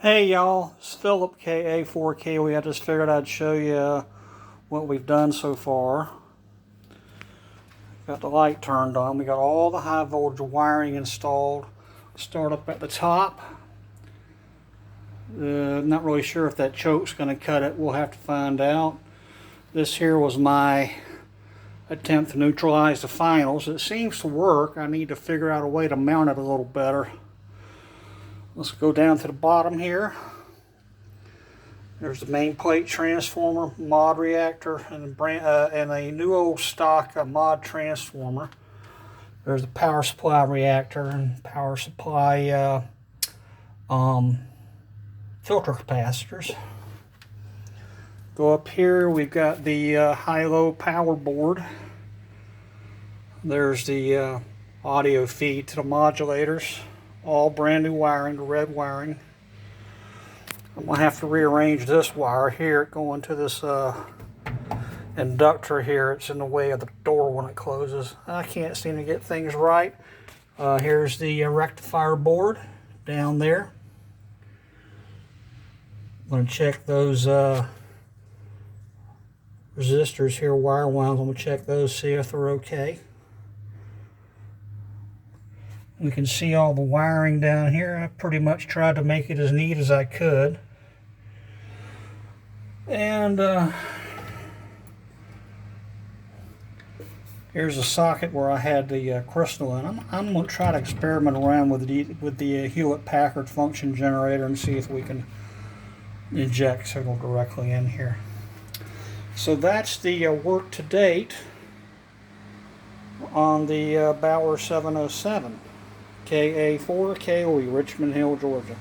Hey y'all, it's Philip KA4K. I just figured I'd show you what we've done so far. Got the light turned on. We got all the high voltage wiring installed. Start up at the top. Not really sure if that choke's going to cut it. We'll have to find out. This here was my attempt to neutralize the finals. It seems to work. I need to figure out a way to mount it a little better. Let's go down to the bottom here. There's the main plate transformer, mod reactor, and a new old stock mod transformer. There's the power supply reactor and power supply filter capacitors. Go up here, we've got the high-low power board. There's the audio feed to the modulators. All brand new wiring, the red wiring. I'm going to have to rearrange this wire here going to this inductor here. It's in the way of the door when it closes. I can't seem to get things right. Here's the rectifier board down there. I'm going to check those resistors here, wire wounds. I'm going to check those, see if they're okay. We can see all the wiring down here. I pretty much tried to make it as neat as I could. And here's a socket where I had the crystal in. I'm going to try to experiment around with the Hewlett-Packard function generator and see if we can inject signal directly in here. So that's the work to date on the Bauer 707. KA4KOE, Richmond Hill, Georgia.